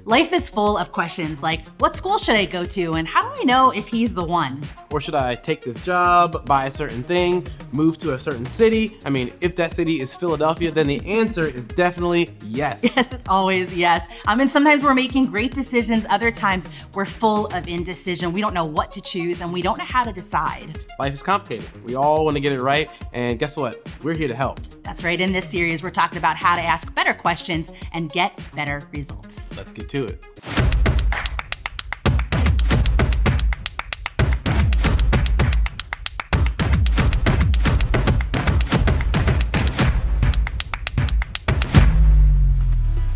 Life is full of questions like, what school should I go to? And how do I know if he's the one? Or should I take this job, buy a certain thing, move to a certain city? I mean, if that city is Philadelphia, then the answer is definitely yes. Yes, it's always yes. And sometimes we're making great decisions. Other times we're full of indecision. We don't know what to choose and we don't know how to decide. Life is complicated. We all want to get it right. And guess what? We're here to help. That's right. In this series, we're talking about how to ask better questions and get better results. Let's get to it.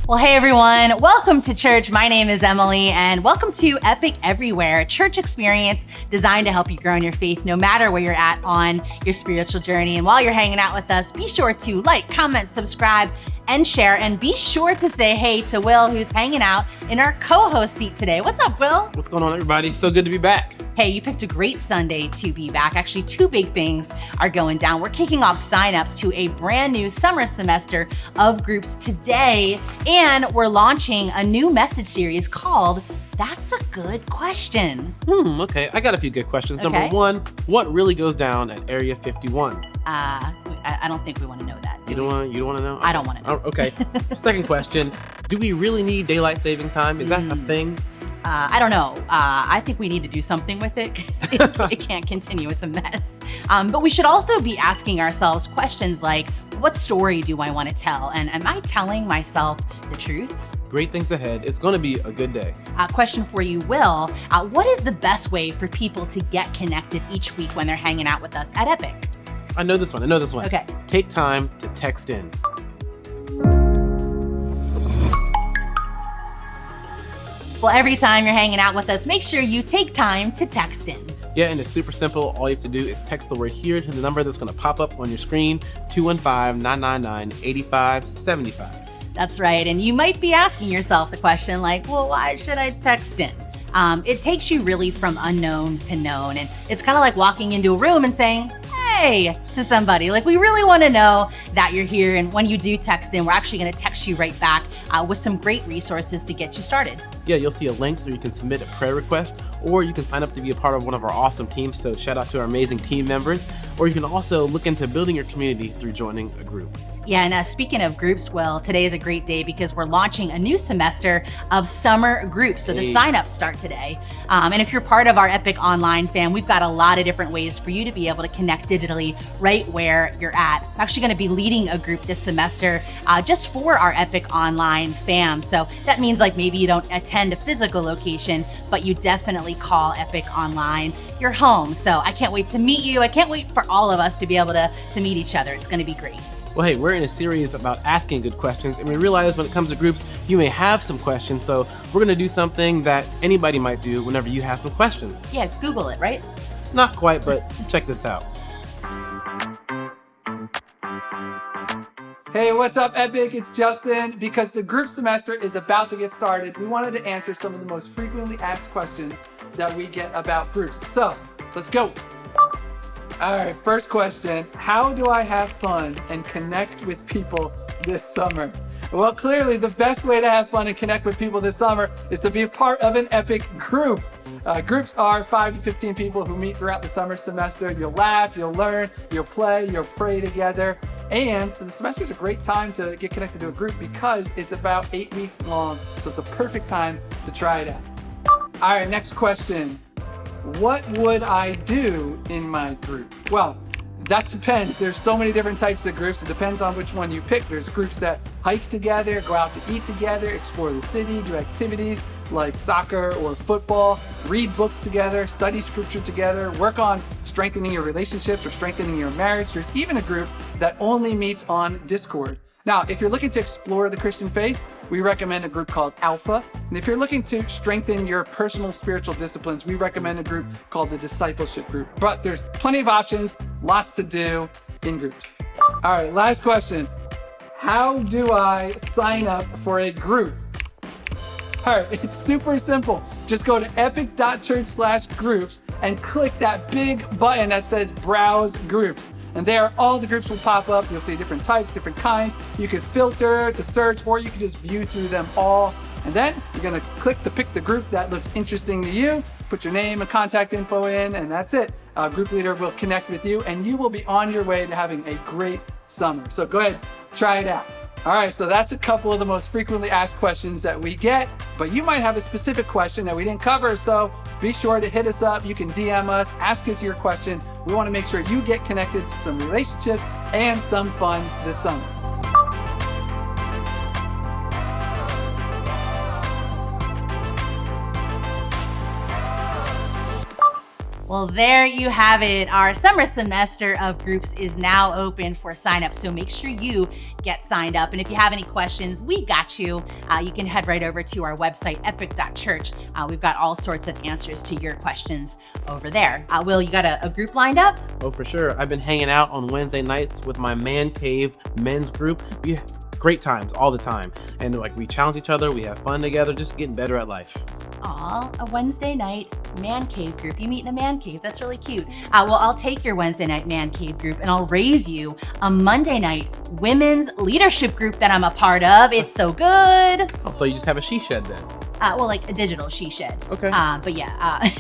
Well, hey everyone, welcome to church. My name is Emily and welcome to Epic Everywhere, a church experience designed to help you grow in your faith no matter where you're at on your spiritual journey. And while you're hanging out with us, be sure to like, comment, subscribe, and share. And be sure to say hey to Will, who's hanging out in our co-host seat today. What's up, Will? What's going on, everybody? So good to be back. Hey, you picked a great Sunday to be back. Actually, two big things are going down. We're kicking off signups to a brand new summer semester of groups today, and we're launching a new message series called That's a Good Question. Okay. I got a few good questions. Okay. Number one, what really goes down at Area 51? I don't think we want to know that. You don't want to know? I don't want to know. Oh, okay. Second question, do we really need daylight saving time? Is that a thing? I don't know. I think we need to do something with it because it can't continue. It's a mess. But we should also be asking ourselves questions like, what story do I want to tell? And am I telling myself the truth? Great things ahead. It's going to be a good day. Question for you, Will. What is the best way for people to get connected each week when they're hanging out with us at Epic? I know this one. Okay. Take time to text in. Well, every time you're hanging out with us, make sure you take time to text in. Yeah, and it's super simple. All you have to do is text the word "here" to the number that's going to pop up on your screen, 215-999-8575. That's right. And you might be asking yourself the question like, well, why should I text in? It takes you really from unknown to known. And it's kind of like walking into a room and saying, hey, to somebody. Like, we really want to know that you're here. And when you do text in, we're actually going to text you right back with some great resources to get you started. Yeah, you'll see a link so you can submit a prayer request, or you can sign up to be a part of one of our awesome teams. So shout out to our amazing team members. Or you can also look into building your community through joining a group. Yeah, and speaking of groups, Will, today is a great day because we're launching a new semester of summer groups. So the signups start today. And if you're part of our Epic Online fam, we've got a lot of different ways for you to be able to connect digitally right where you're at. I'm actually going to be leading a group this semester just for our Epic Online fam. So that means like maybe you don't attend a physical location, but you definitely call Epic Online your home. So I can't wait to meet you. I can't wait for all of us to be able to meet each other. It's going to be great. Well, hey, we're in a series about asking good questions, and we realize when it comes to groups, you may have some questions, so we're going to do something that anybody might do whenever you have some questions. Yeah, Google it, right? Not quite, but check this out. Hey, what's up, Epic? It's Justin. Because the group semester is about to get started, we wanted to answer some of the most frequently asked questions that we get about groups. So, let's go. All right, first question. How do I have fun and connect with people this summer? Well, clearly the best way to have fun and connect with people this summer is to be a part of an Epic group. Groups are 5 to 15 people who meet throughout the summer semester. You'll laugh, you'll learn, you'll play, you'll pray together. And the semester is a great time to get connected to a group because it's about 8 weeks long. So it's a perfect time to try it out. All right, next question. What would I do in my group? Well, that depends. There's so many different types of groups. It depends on which one you pick. There's groups that hike together, go out to eat together, explore the city, do activities like soccer or football, read books together, study scripture together, work on strengthening your relationships or strengthening your marriage. There's even a group that only meets on Discord. Now, if you're looking to explore the Christian faith, we recommend a group called Alpha. And if you're looking to strengthen your personal spiritual disciplines, we recommend a group called the Discipleship Group. But there's plenty of options, lots to do in groups. All right, last question. How do I sign up for a group? All right, it's super simple. Just go to epic.church/groups and click that big button that says Browse Groups. And there, all the groups will pop up. You'll see different types, different kinds. You could filter to search, or you could just view through them all And then you're gonna click to pick the group that looks interesting to you, put your name and contact info in, and that's it. Our group leader will connect with you and you will be on your way to having a great summer. So go ahead, try it out. All right, so that's a couple of the most frequently asked questions that we get, but you might have a specific question that we didn't cover, so be sure to hit us up. You can DM us, ask us your question. We wanna make sure you get connected to some relationships and some fun this summer. Well, there you have it. Our summer semester of groups is now open for sign up. So make sure you get signed up. And if you have any questions, we got you. You can head right over to our website, epic.church. We've got all sorts of answers to your questions over there. Will, you got a group lined up? Oh, for sure. I've been hanging out on Wednesday nights with my Man Cave men's group. We have great times all the time. And we challenge each other, we have fun together, just getting better at life. Aw, a Wednesday night man cave group. You meet in a man cave. That's really cute. Well, I'll take your Wednesday night man cave group and I'll raise you a Monday night women's leadership group that I'm a part of. It's so good. Oh, so you just have a she shed then? Well, like a digital she shed. Okay. But yeah,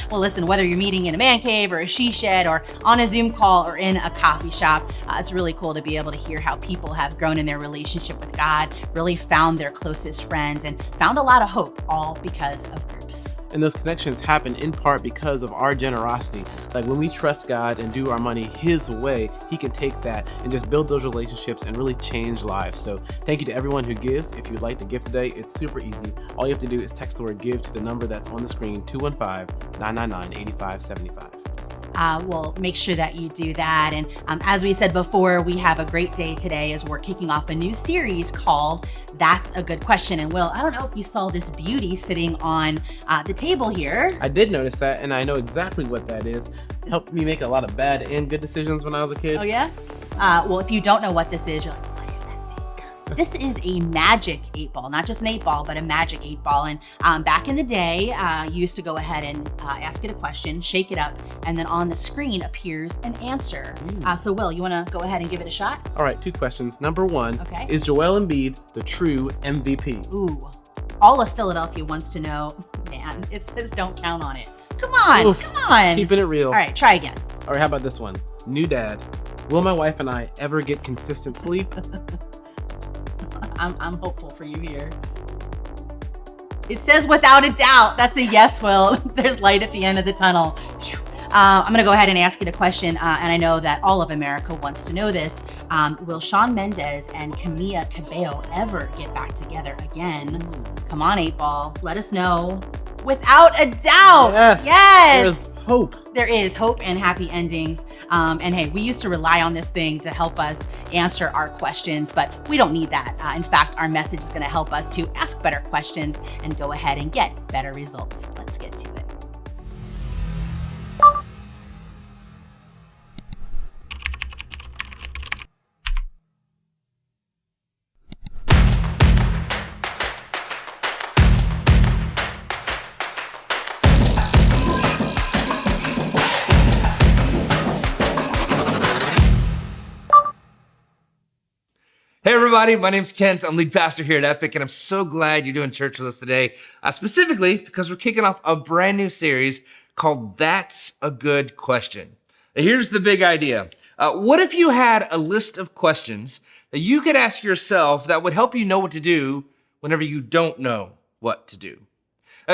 well, listen, whether you're meeting in a man cave or a she shed or on a Zoom call or in a coffee shop, it's really cool to be able to hear how people have grown in their relationship with God, really found their closest friends and found a lot of hope, all because of groups. And those connections happen in part because of our generosity. Like when we trust God and do our money His way, He can take that and just build those relationships and really change lives. So thank you to everyone who gives. If you'd like to give today, it's super easy. All you have to do is text the word give to the number that's on the screen, 215-999-8575. We'll make sure that you do that. And as we said before, we have a great day today as we're kicking off a new series called That's a Good Question. And Will, I don't know if you saw this beauty sitting on the table here. I did notice that, and I know exactly what that is. It helped me make a lot of bad and good decisions when I was a kid. Oh yeah? Well, if you don't know what this is, you're like, what is that thing? This is a magic 8-ball, not just an 8-ball, but a magic 8-ball. And back in the day, you used to go ahead and ask it a question, shake it up, and then on the screen appears an answer. So Will, you wanna go ahead and give it a shot? All right, 2 questions. Number 1, Okay. Is Joel Embiid the true MVP? Ooh, all of Philadelphia wants to know, man, it says don't count on it. Come on, Oof. come on. Keeping it real. All right, try again. All right, how about this one? New dad. Will my wife and I ever get consistent sleep? I'm hopeful for you here. It says without a doubt. That's a yes, Will. There's light at the end of the tunnel. I'm gonna go ahead and ask you a question, and I know that all of America wants to know this. Will Shawn Mendes and Camila Cabello ever get back together again? Come on, 8-ball, let us know. Without a doubt. Yes. There's hope. There is hope and happy endings. And hey, we used to rely on this thing to help us answer our questions, but we don't need that. In fact, our message is gonna help us to ask better questions and go ahead and get better results. Let's get to it. Hey everybody, my name's Kent. I'm lead pastor here at Epic, and I'm so glad you're doing church with us today, specifically because we're kicking off a brand new series called That's a Good Question. Now, here's the big idea. What if you had a list of questions that you could ask yourself that would help you know what to do whenever you don't know what to do?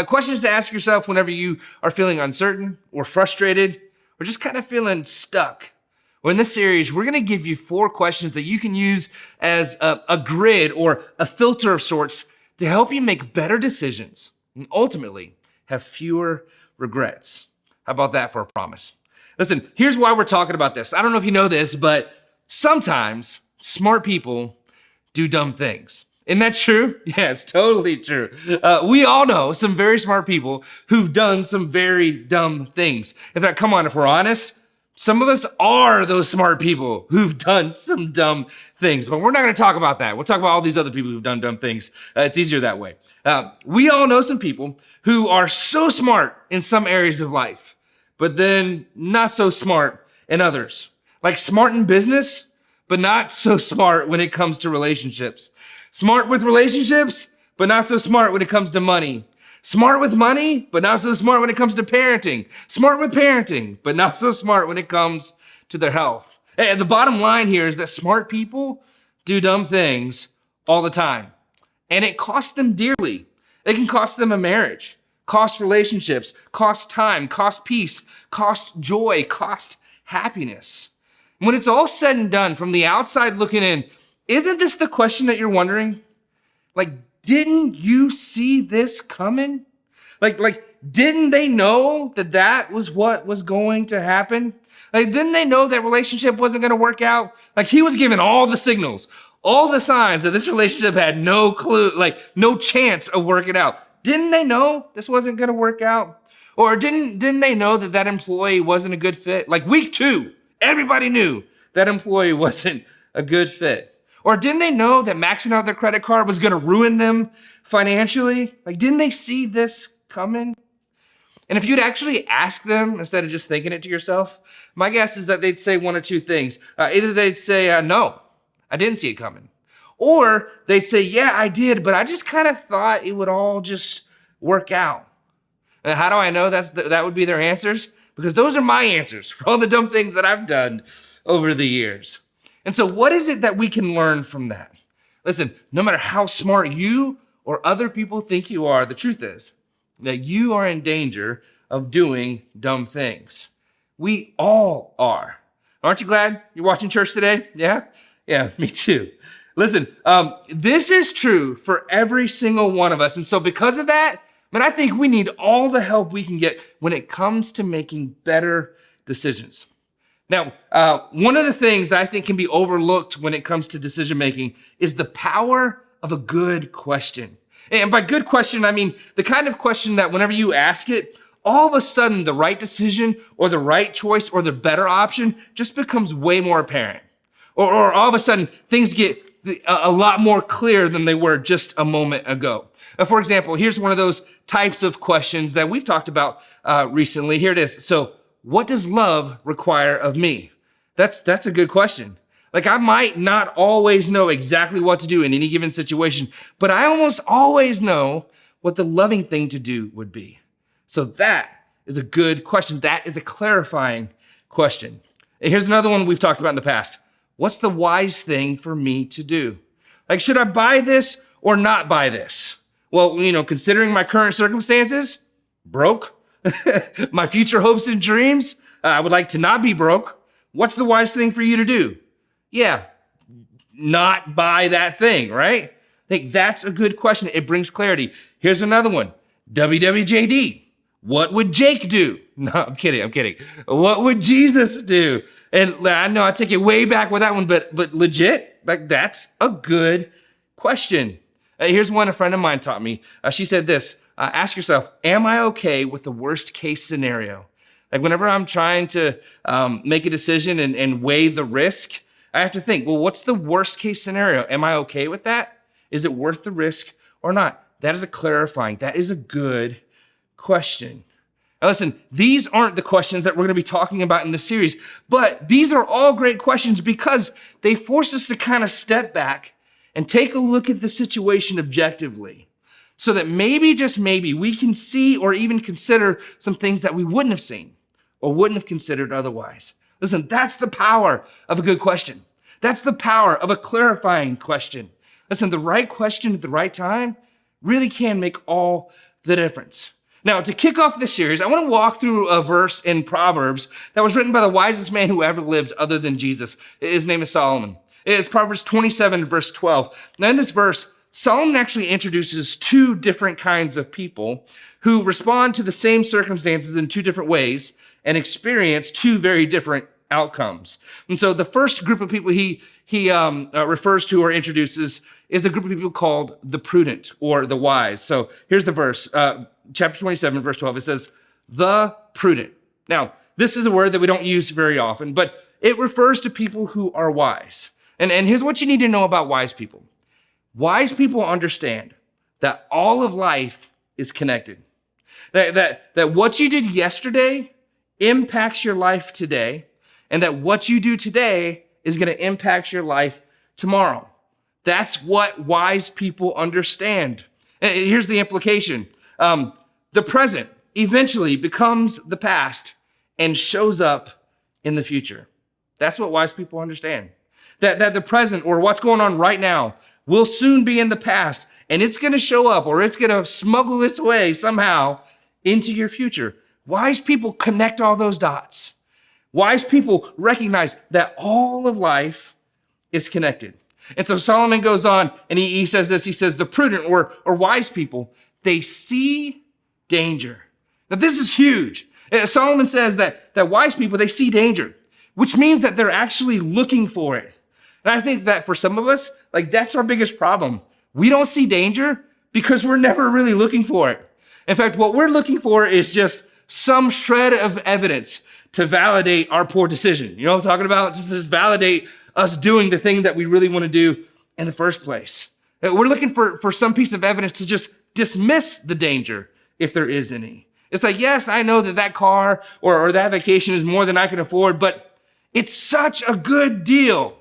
Questions to ask yourself whenever you are feeling uncertain or frustrated or just kind of feeling stuck. Well, in this series, we're gonna give you 4 questions that you can use as a grid or a filter of sorts to help you make better decisions and ultimately have fewer regrets. How about that for a promise? Listen, here's why we're talking about this. I don't know if you know this, but sometimes smart people do dumb things. Isn't that true? Yeah, it's totally true. We all know some very smart people who've done some very dumb things. In fact, come on, if we're honest, some of us are those smart people who've done some dumb things, but we're not gonna talk about that. We'll talk about all these other people who've done dumb things. It's easier that way. We all know some people who are so smart in some areas of life, but then not so smart in others. Like smart in business, but not so smart when it comes to relationships. Smart with relationships, but not so smart when it comes to money. Smart with money, but not so smart when it comes to parenting. Smart with parenting, but not so smart when it comes to their health. And the bottom line here is that smart people do dumb things all the time. And it costs them dearly. It can cost them a marriage, cost relationships, cost time, cost peace, cost joy, cost happiness. When it's all said and done, from the outside looking in, isn't this the question that you're wondering? Like, didn't you see this coming? Like, didn't they know that that was what was going to happen? Like, didn't they know that relationship wasn't going to work out? Like, he was given all the signals, all the signs that this relationship had no clue, like no chance of working out. Didn't they know this wasn't going to work out? Or didn't they know that that employee wasn't a good fit? Like week 2, everybody knew that employee wasn't a good fit. Or didn't they know that maxing out their credit card was going to ruin them financially? Like, didn't they see this coming? And if you'd actually ask them instead of just thinking it to yourself, my guess is that they'd say one or two things. Either they'd say, no, I didn't see it coming. Or they'd say, yeah, I did, but I just kind of thought it would all just work out. And how do I know that would be their answers? Because those are my answers for all the dumb things that I've done over the years. And so what is it that we can learn from that? Listen, no matter how smart you or other people think you are, the truth is that you are in danger of doing dumb things. We all are. Aren't you glad you're watching church today? Yeah? Yeah, me too. Listen, this is true for every single one of us. And so because of that, man, I think we need all the help we can get when it comes to making better decisions. Now, one of the things that I think can be overlooked when it comes to decision making is the power of a good question. And by good question, I mean the kind of question that whenever you ask it, all of a sudden the right decision or the right choice or the better option just becomes way more apparent. Or all of a sudden things get a lot more clear than they were just a moment ago. For example, here's one of those types of questions that we've talked about recently. Here it is. So, what does love require of me? That's a good question. Like, I might not always know exactly what to do in any given situation, but I almost always know what the loving thing to do would be. So that is a good question. That is a clarifying question. And here's another one we've talked about in the past. What's the wise thing for me to do? Like, should I buy this or not buy this? Well, considering my current circumstances, broke. My future hopes and dreams, I would like to not be broke. What's the wise thing for you to do? Yeah, not buy that thing, right? I think that's a good question. It brings clarity. Here's another one. WWJD. What would Jake do? No, I'm kidding. What would Jesus do? And I know I take it way back with that one, but legit, like that's a good question. Here's one a friend of mine taught me. She said this, ask yourself, am I okay with the worst case scenario? Like whenever I'm trying to make a decision and weigh the risk, I have to think, well, what's the worst case scenario? Am I okay with that? Is it worth the risk or not? That is that is a good question. Now listen, these aren't the questions that we're going to be talking about in this series, but these are all great questions because they force us to kind of step back and take a look at the situation objectively so that maybe, just maybe, we can see or even consider some things that we wouldn't have seen or wouldn't have considered otherwise. Listen, that's the power of a good question. That's the power of a clarifying question. Listen, the right question at the right time really can make all the difference. Now, to kick off this series, I want to walk through a verse in Proverbs that was written by the wisest man who ever lived other than Jesus. His name is Solomon. It's Proverbs 27, verse 12. Now, in this verse, Solomon actually introduces two different kinds of people who respond to the same circumstances in two different ways and experience two very different outcomes. And so the first group of people he refers to or introduces is a group of people called the prudent or the wise. So here's the verse, chapter 27, verse 12. It says, the prudent. Now, this is a word that we don't use very often, but it refers to people who are wise. And here's what you need to know about wise people. Wise people understand that all of life is connected. That what you did yesterday impacts your life today, and that what you do today is going to impact your life tomorrow. That's what wise people understand. Here's the implication. The present eventually becomes the past and shows up in the future. That's what wise people understand. That the present, or what's going on right now, will soon be in the past, and it's going to show up, or it's going to smuggle its way somehow into your future. Wise people connect all those dots. Wise people recognize that all of life is connected. And so Solomon goes on and he says this, he says, the prudent or wise people, they see danger. Now this is huge. Solomon says that wise people, they see danger, which means that they're actually looking for it. And I think that for some of us, like that's our biggest problem. We don't see danger because we're never really looking for it. In fact, what we're looking for is just some shred of evidence to validate our poor decision. You know what I'm talking about? Just validate us doing the thing that we really want to do in the first place. We're looking for some piece of evidence to just dismiss the danger if there is any. It's like, yes, I know that car or that vacation is more than I can afford, but it's such a good deal.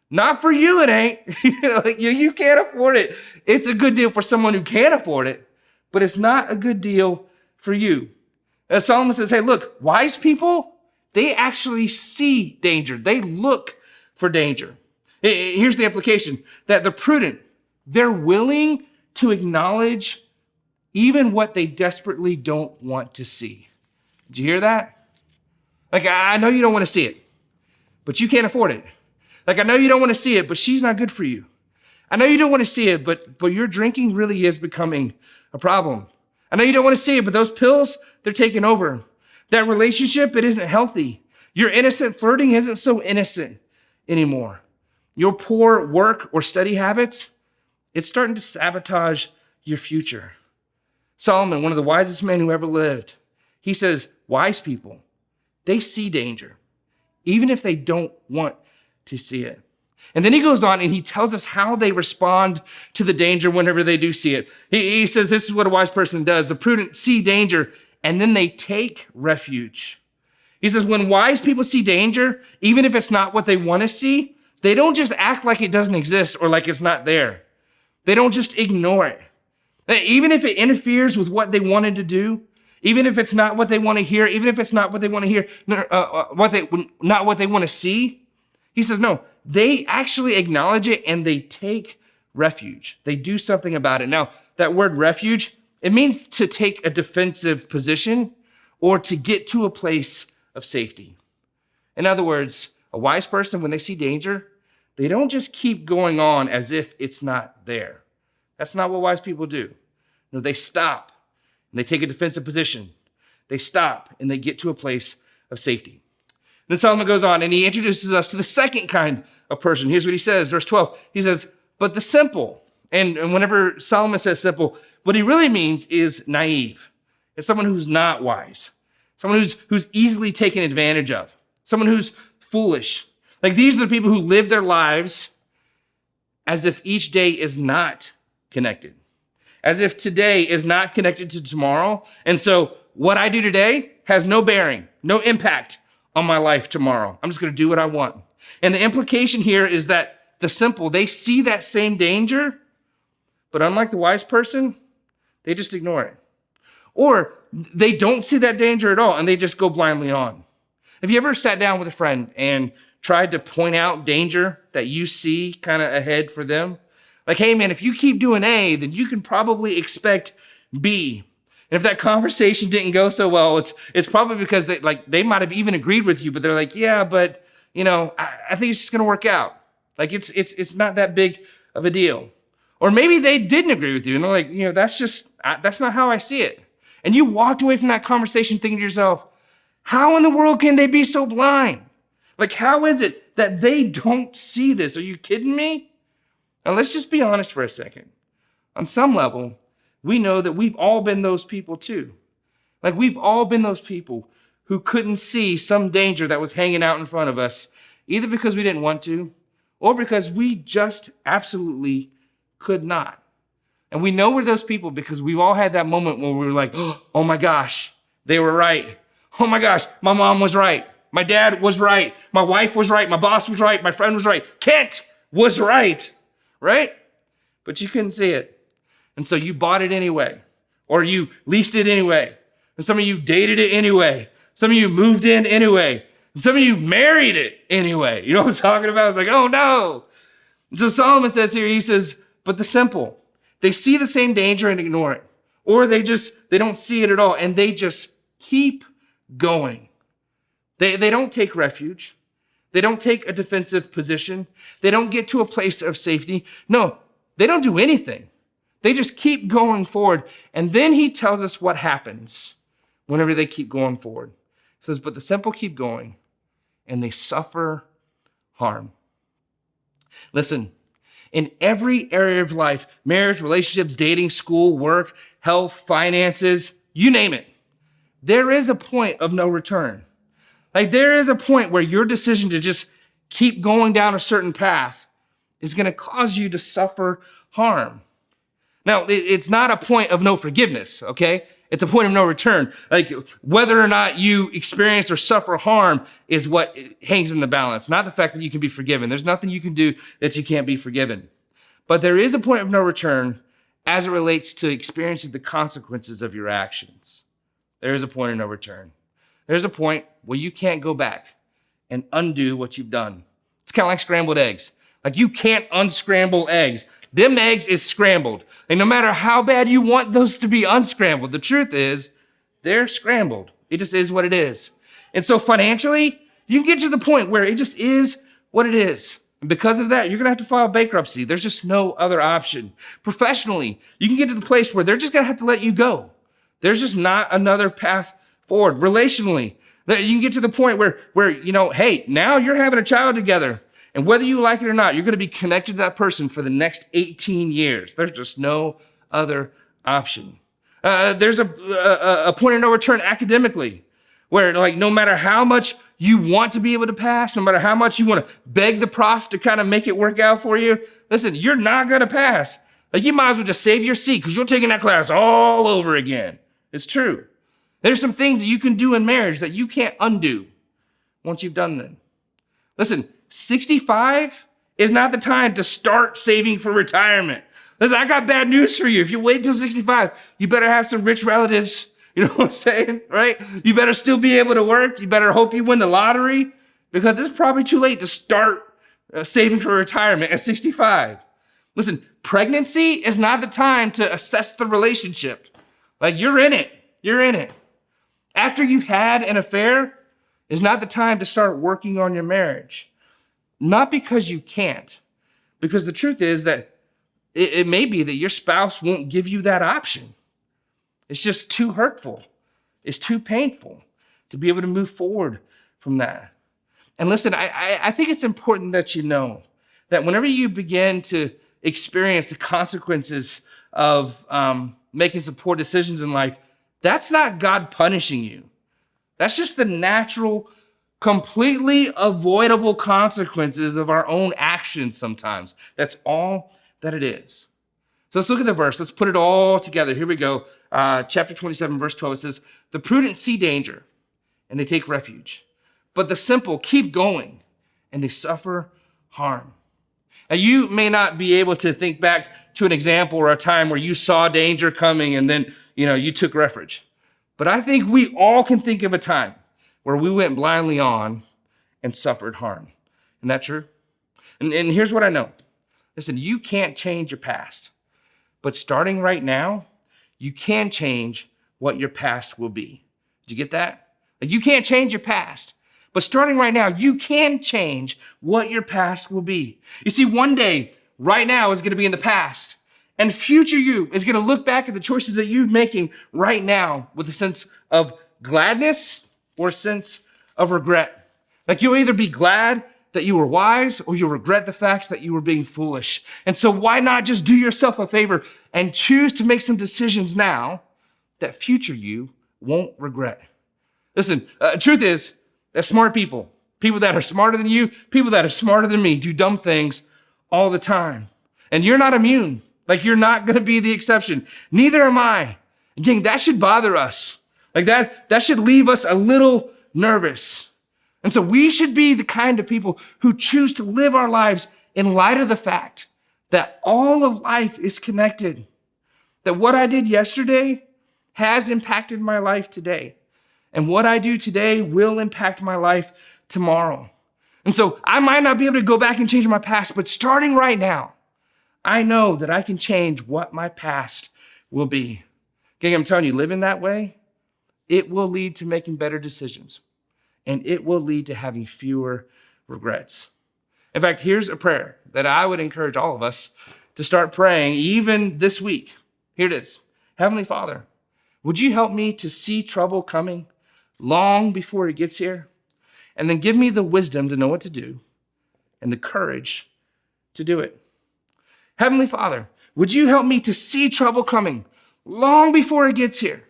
Not for you, it ain't. Like you can't afford it. It's a good deal for someone who can afford it, but it's not a good deal for you. As Solomon says, hey, look, wise people, they actually see danger. They look for danger. Here's the implication, that the prudent, they're willing to acknowledge even what they desperately don't want to see. Did you hear that? Like, I know you don't want to see it, but you can't afford it. Like, I know you don't want to see it, but she's not good for you. I know you don't want to see it, but your drinking really is becoming a problem. I know you don't want to see it, but those pills, they're taking over. That relationship, it isn't healthy. Your innocent flirting isn't so innocent anymore. Your poor work or study habits, it's starting to sabotage your future. Solomon, one of the wisest men who ever lived, he says, wise people, they see danger, even if they don't want to see it. And then he goes on and he tells us how they respond to the danger whenever they do see it. He says this is what a wise person does. The prudent see danger and then they take refuge. He says when wise people see danger, even if it's not what they want to see, they don't just act like it doesn't exist or like it's not there. They don't just ignore it. Even if it interferes with what they wanted to do, even if it's not what they want to hear, even if it's not what they want to hear, not what they want to see, he says, no, they actually acknowledge it and they take refuge. They do something about it. Now, that word refuge, it means to take a defensive position or to get to a place of safety. In other words, a wise person, when they see danger, they don't just keep going on as if it's not there. That's not what wise people do. No, they stop and they take a defensive position. They stop and they get to a place of safety. Then Solomon goes on and he introduces us to the second kind of person. Here's what he says, verse 12. He says, but the simple, and whenever Solomon says simple, what he really means is naive. It's someone who's not wise, someone who's easily taken advantage of, someone who's foolish. Like these are the people who live their lives as if each day is not connected, as if today is not connected to tomorrow. And so what I do today has no bearing, no impact on my life tomorrow. I'm just going to do what I want. And the implication here is that the simple, they see that same danger, but unlike the wise person, they just ignore it. Or they don't see that danger at all and they just go blindly on. Have you ever sat down with a friend and tried to point out danger that you see kind of ahead for them? Like, hey man, if you keep doing A, then you can probably expect B. And if that conversation didn't go so well, it's probably because they might have even agreed with you, but they're like, yeah, but I think it's just gonna work out. Like it's not that big of a deal. Or maybe they didn't agree with you and they're like, that's not how I see it. And you walked away from that conversation thinking to yourself, how in the world can they be so blind? Like, how is it that they don't see this? Are you kidding me? Now let's just be honest for a second. On some level, we know that we've all been those people too. Like we've all been those people who couldn't see some danger that was hanging out in front of us, either because we didn't want to, or because we just absolutely could not. And we know we're those people because we've all had that moment where we were like, oh my gosh, they were right. Oh my gosh, my mom was right. My dad was right. My wife was right. My boss was right. My friend was right. Kent was right, right? But you couldn't see it. And so you bought it anyway, or you leased it anyway. And some of you dated it anyway. Some of you moved in anyway. Some of you married it anyway. You know what I'm talking about? It's like, oh no. And so Solomon says here, he says, but the simple, they see the same danger and ignore it. Or they don't see it at all and they just keep going. They don't take refuge. They don't take a defensive position. They don't get to a place of safety. No, they don't do anything. They just keep going forward. And then he tells us what happens whenever they keep going forward. He says, but the simple keep going and they suffer harm. Listen, in every area of life, marriage, relationships, dating, school, work, health, finances, you name it, there is a point of no return. Like there is a point where your decision to just keep going down a certain path is going to cause you to suffer harm. Now, it's not a point of no forgiveness, okay? It's a point of no return. Like whether or not you experience or suffer harm is what hangs in the balance, not the fact that you can be forgiven. There's nothing you can do that you can't be forgiven. But there is a point of no return as it relates to experiencing the consequences of your actions. There is a point of no return. There's a point where you can't go back and undo what you've done. It's kind of like scrambled eggs. Like you can't unscramble eggs. Them eggs is scrambled. And no matter how bad you want those to be unscrambled, the truth is they're scrambled. It just is what it is. And so financially, you can get to the point where it just is what it is. And because of that, you're going to have to file bankruptcy. There's just no other option. Professionally, you can get to the place where they're just going to have to let you go. There's just not another path forward. Relationally, you can get to the point where hey, now you're having a child together. And whether you like it or not, you're going to be connected to that person for the next 18 years. There's just no other option. There's a point of no return academically, where like no matter how much you want to be able to pass, no matter how much you want to beg the prof to kind of make it work out for you, listen, you're not going to pass. Like you might as well just save your seat because you're taking that class all over again. It's true. There's some things that you can do in marriage that you can't undo once you've done them. Listen, 65 is not the time to start saving for retirement. Listen, I got bad news for you. If you wait till 65, you better have some rich relatives. You know what I'm saying, right? You better still be able to work. You better hope you win the lottery because it's probably too late to start saving for retirement at 65. Listen, pregnancy is not the time to assess the relationship. Like you're in it. You're in it. After you've had an affair is not the time to start working on your marriage. Not because you can't, because the truth is that it may be that your spouse won't give you that option. It's just too hurtful. It's too painful to be able to move forward from that. And listen, I think it's important that you know that whenever you begin to experience the consequences of making some poor decisions in life, that's not God punishing you. That's just the natural, completely avoidable consequences of our own actions sometimes. That's all that it is. So let's look at the verse. Let's put it all together. Here we go. Chapter 27, verse 12, it says, the prudent see danger and they take refuge, but the simple keep going and they suffer harm. Now, you may not be able to think back to an example or a time where you saw danger coming and then, you took refuge. But I think we all can think of a time where we went blindly on and suffered harm. Isn't that true? And here's what I know. Listen, you can't change your past. But starting right now, you can change what your past will be. Did you get that? Like you can't change your past. But starting right now, you can change what your past will be. You see, one day, right now is going to be in the past. And future you is going to look back at the choices that you're making right now with a sense of gladness or a sense of regret. Like you'll either be glad that you were wise or you'll regret the fact that you were being foolish. And so why not just do yourself a favor and choose to make some decisions now that future you won't regret? Listen, truth is that smart people that are smarter than you, people that are smarter than me do dumb things all the time. And you're not immune. Like you're not going to be the exception. Neither am I. Again, that should bother us. Like that should leave us a little nervous. And so we should be the kind of people who choose to live our lives in light of the fact that all of life is connected. that what I did yesterday has impacted my life today. And what I do today will impact my life tomorrow. And so I might not be able to go back and change my past, but starting right now, I know that I can change what my past will be. Gang, I'm telling you, living that way, it will lead to making better decisions. And it will lead to having fewer regrets. In fact, here's a prayer that I would encourage all of us to start praying even this week. Here it is. Heavenly Father, would you help me to see trouble coming long before it gets here? And then give me the wisdom to know what to do and the courage to do it. Heavenly Father, would you help me to see trouble coming long before it gets here?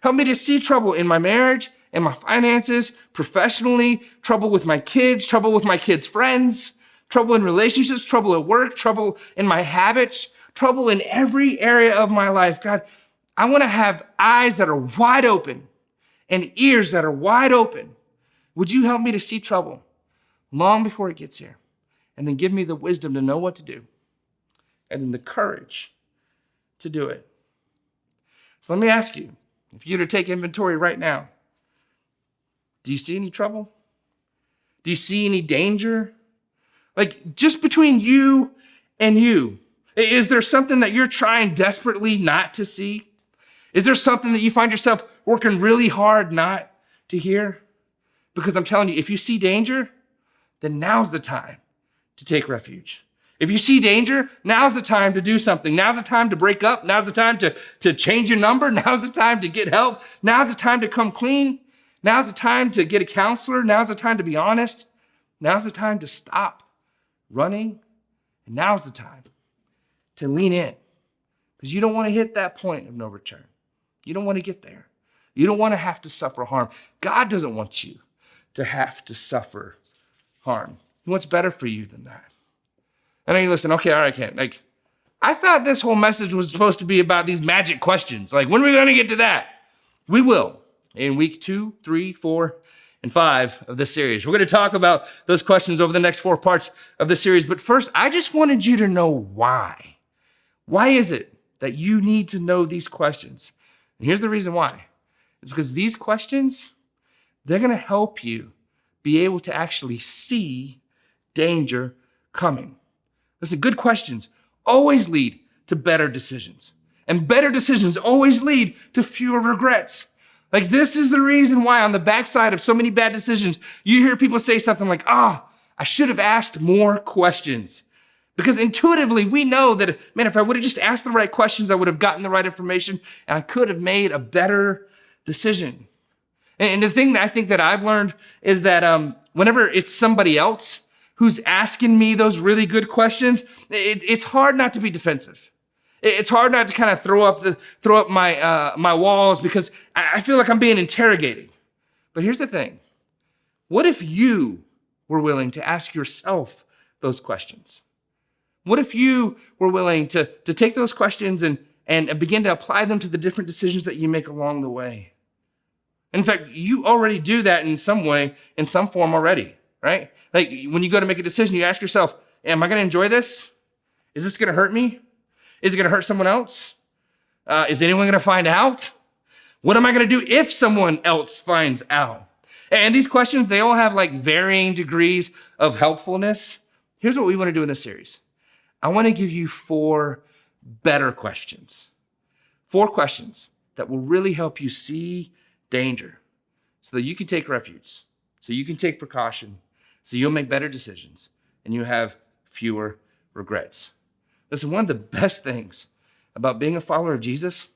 Help me to see trouble in my marriage, in my finances, professionally, trouble with my kids' friends, trouble in relationships, trouble at work, trouble in my habits, trouble in every area of my life. God, I want to have eyes that are wide open and ears that are wide open. Would you help me to see trouble long before it gets here? And then give me the wisdom to know what to do and then the courage to do it. So let me ask you, if you were to take inventory right now, do you see any trouble? Do you see any danger? Like just between you and you, is there something that you're trying desperately not to see? Is there something that you find yourself working really hard not to hear? Because I'm telling you, if you see danger, then now's the time to take refuge. If you see danger, now's the time to do something. Now's the time to break up. Now's the time to change your number. Now's the time to get help. Now's the time to come clean. Now's the time to get a counselor. Now's the time to be honest. Now's the time to stop running. And now's the time to lean in, because you don't want to hit that point of no return. You don't want to get there. You don't want to have to suffer harm. God doesn't want you to have to suffer harm. He wants better for you than that. And then you listen, okay, all right, Kent, like, I thought this whole message was supposed to be about these magic questions. Like, when are we going to get to that? We will in week 2, 3, 4, and 5 of this series. We're going to talk about those questions over the next 4 parts of the series. But first, I just wanted you to know why. Why is it that you need to know these questions? And here's the reason why. It's because these questions, they're going to help you be able to actually see danger coming. Listen, good questions always lead to better decisions. And better decisions always lead to fewer regrets. Like, this is the reason why on the backside of so many bad decisions, you hear people say something like, I should have asked more questions. Because intuitively, we know that, man, if I would have just asked the right questions, I would have gotten the right information, and I could have made a better decision. And the thing that I think that I've learned is that whenever it's somebody else who's asking me those really good questions, it's hard not to be defensive. It's hard not to kind of throw up my walls, because I feel like I'm being interrogated. But here's the thing. What if you were willing to ask yourself those questions? What if you were willing to take those questions and begin to apply them to the different decisions that you make along the way? In fact, you already do that in some way, in some form already, right? Like when you go to make a decision, you ask yourself, am I going to enjoy this? Is this going to hurt me? Is it going to hurt someone else? Is anyone going to find out? What am I going to do if someone else finds out? And these questions, they all have like varying degrees of helpfulness. Here's what we want to do in this series. I want to give you 4 better questions. 4 questions that will really help you see danger so that you can take refuge, so you can take precaution, so you'll make better decisions and you have fewer regrets. Listen, one of the best things about being a follower of Jesus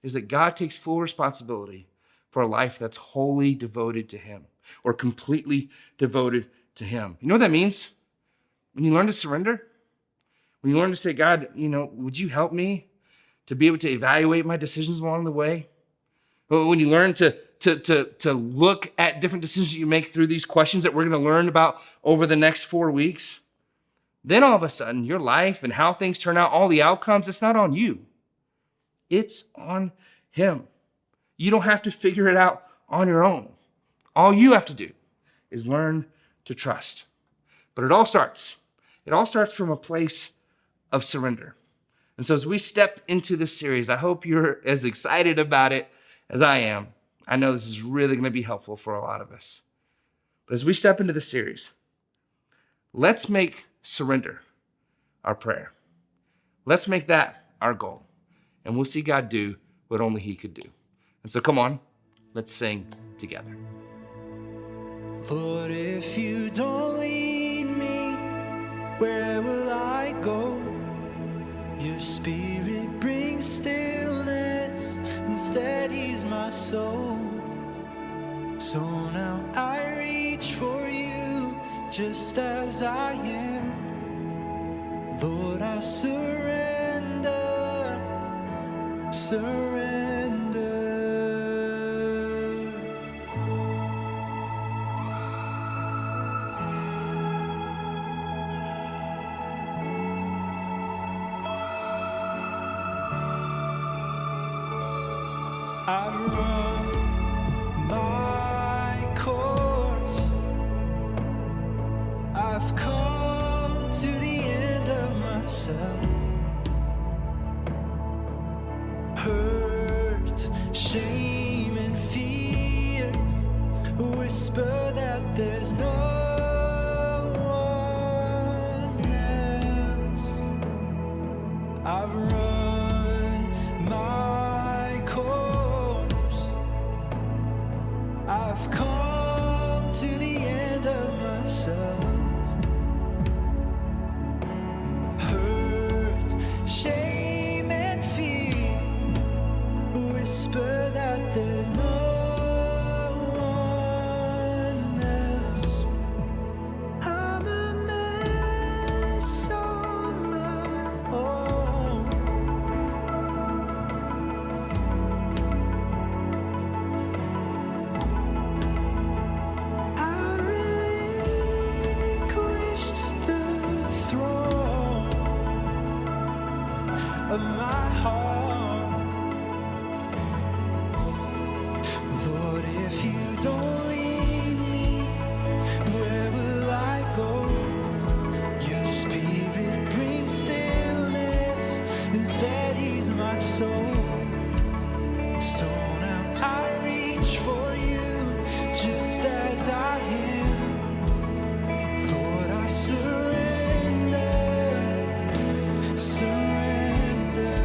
is that God takes full responsibility for a life that's wholly devoted to him or completely devoted to him. You know what that means? When you learn to surrender, when you learn to say, God, would you help me to be able to evaluate my decisions along the way? When you learn to look at different decisions that you make through these questions that we're going to learn about over the next 4 weeks, then all of a sudden your life and how things turn out, all the outcomes, it's not on you. It's on him. You don't have to figure it out on your own. All you have to do is learn to trust. But it all starts from a place of surrender. And so as we step into this series, I hope you're as excited about it as I am. I know this is really going to be helpful for a lot of us. But as we step into the series, let's make surrender our prayer. Let's make that our goal. And we'll see God do what only he could do. And so come on, let's sing together. Lord, if you don't lead me, where will I go? Your spirit brings stillness and steadies my soul. So now I reach for you just as I am. Lord, I surrender, surrender. I've run my course. I've come to the end of myself. Hurt, shame, and fear whisper that there's no one else. I've run my course. I've come to the end of myself. Hurt, shame, and fear whisper that there's no one else. I'm a mess on my own. I relinquished the throne of my heart. Lord, if you don't lead me, where will I go? Your spirit brings stillness and steadies my soul. So now I reach for you just as I am. Lord, I surrender, surrender.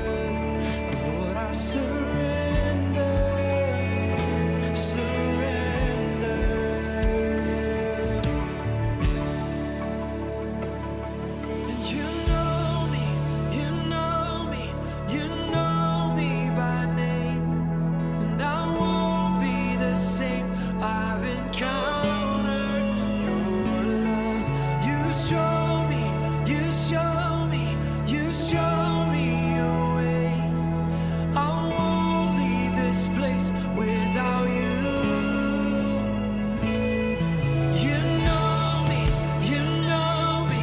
Lord, I surrender, surrender. And you know me, you know me, you know me by name. And I won't be the same. I've encountered your love. You show me, you show me, you show me your way. I won't leave this place without you. You know me, you know me,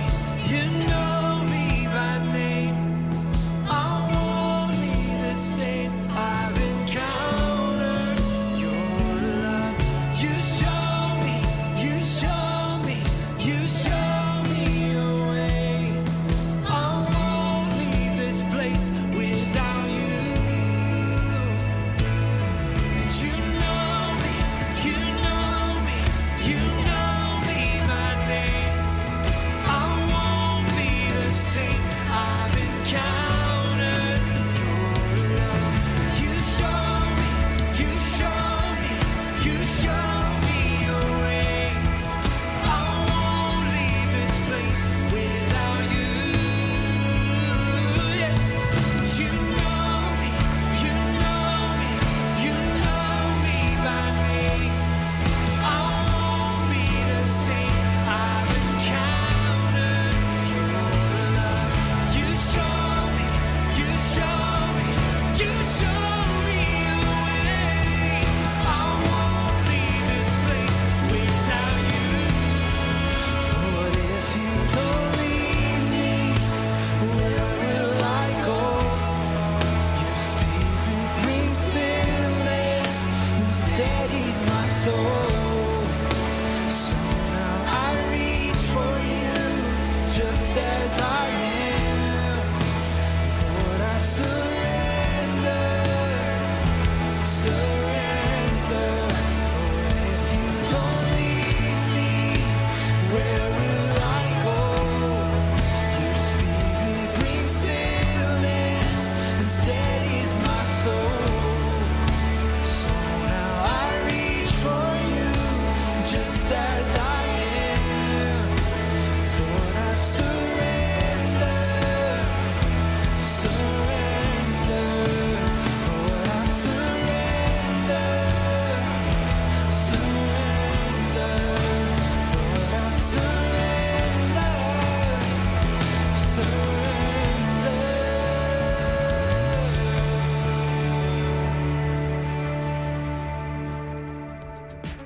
you know me by name. I won't leave the same. I've encountered your love. You show me, you show me, you show me your way. I won't leave this place without you. And you know me, you know me, you know me by name. I won't be the same. I've encountered your love. You show me, you show me, you show me your way. I won't leave this place without you. Yeah. You know me, you know me, you know me by name. I won't be the same. I've encountered your love. You show me, you show me, you show me your way. I won't leave this place without you. Lord, if you don't lead me, where will I go? Your spirit brings stillness and steadies my soul. So now I reach for you just as I am. Lord, I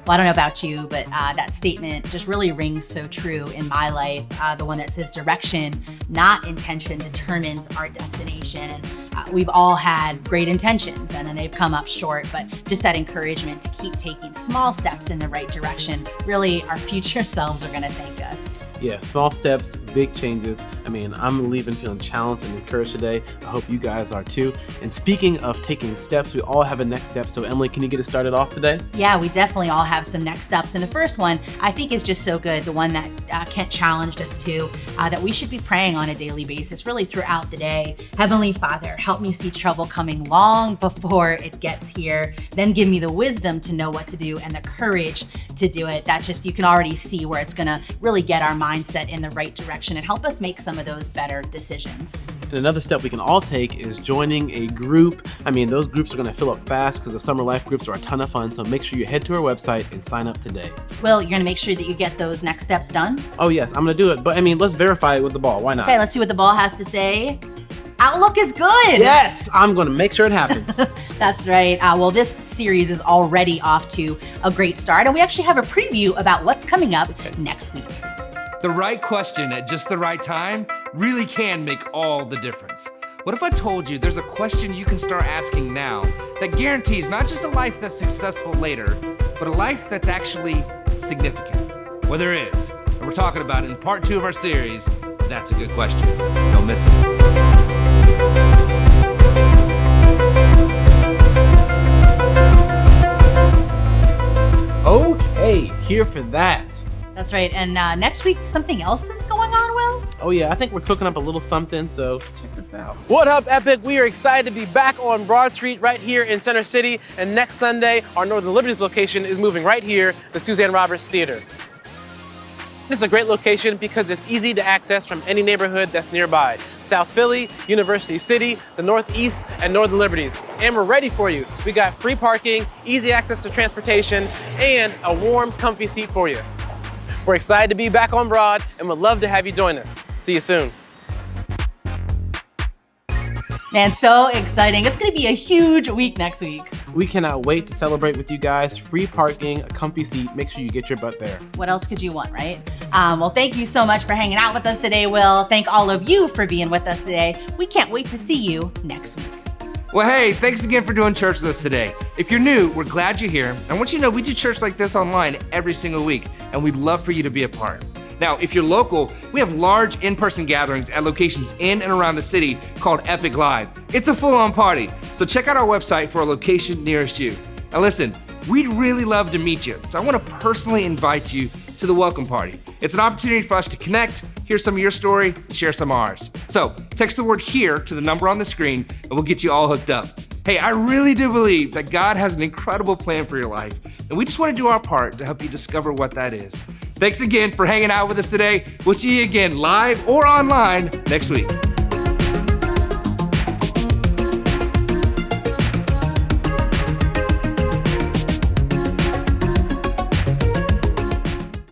Well, I don't know about you, but that statement just really rings so true in my life. The one that says direction, not intention, determines our destination. And we've all had great intentions and then they've come up short, but just that encouragement to keep taking small steps in the right direction, really our future selves are going to thank us. Yeah, small steps, big changes. I mean, I'm leaving feeling challenged and encouraged today. I hope you guys are too. And speaking of taking steps, we all have a next step. So Emily, can you get us started off today? Yeah, we definitely all have some next steps. And the first one I think is just so good, the one that Kent challenged us to, that we should be praying on a daily basis, really throughout the day. Heavenly Father, help me see trouble coming long before it gets here. Then give me the wisdom to know what to do and the courage to do it. That just, you can already see where it's gonna really get our mindset in the right direction and help us make some of those better decisions. And another step we can all take is joining a group. I mean, those groups are gonna fill up fast because the summer life groups are a ton of fun. So make sure you head to our website and sign up today. Will, you're gonna make sure that you get those next steps done? Oh yes, I'm gonna do it. But I mean, let's verify it with the ball. Why not? Okay, let's see what the ball has to say. Outlook is good. Yes, I'm gonna make sure it happens. That's right. Well, this series is already off to a great start, and we actually have a preview about what's coming up next week. The right question at just the right time really can make all the difference. What if I told you there's a question you can start asking now that guarantees not just a life that's successful later, but a life that's actually significant? Well, there is. And we're talking about it in part 2 of our series, That's a Good Question. Don't miss it. Okay, here for that. That's right. And next week, something else is going on, Will? Oh yeah, I think we're cooking up a little something, so check this out. What up, Epic? We are excited to be back on Broad Street right here in Center City, and next Sunday, our Northern Liberties location is moving right here, the Suzanne Roberts Theater. This is a great location because it's easy to access from any neighborhood that's nearby. South Philly, University City, the Northeast, and Northern Liberties. And we're ready for you. We got free parking, easy access to transportation, and a warm, comfy seat for you. We're excited to be back on Broad and would love to have you join us. See you soon. Man, so exciting. It's going to be a huge week next week. We cannot wait to celebrate with you guys. Free parking, a comfy seat. Make sure you get your butt there. What else could you want, right? Well, thank you so much for hanging out with us today, Will. Thank all of you for being with us today. We can't wait to see you next week. Well, hey, thanks again for doing church with us today. If you're new, we're glad you're here. I want you to know we do church like this online every single week, and we'd love for you to be a part. Now, if you're local, we have large in-person gatherings at locations in and around the city called Epic Live. It's a full-on party, so check out our website for a location nearest you. Now listen, we'd really love to meet you, so I want to personally invite you to the welcome party. It's an opportunity for us to connect, hear some of your story, and share some of ours. So text the word HERE to the number on the screen, and we'll get you all hooked up. Hey, I really do believe that God has an incredible plan for your life, and we just want to do our part to help you discover what that is. Thanks again for hanging out with us today. We'll see you again live or online next week.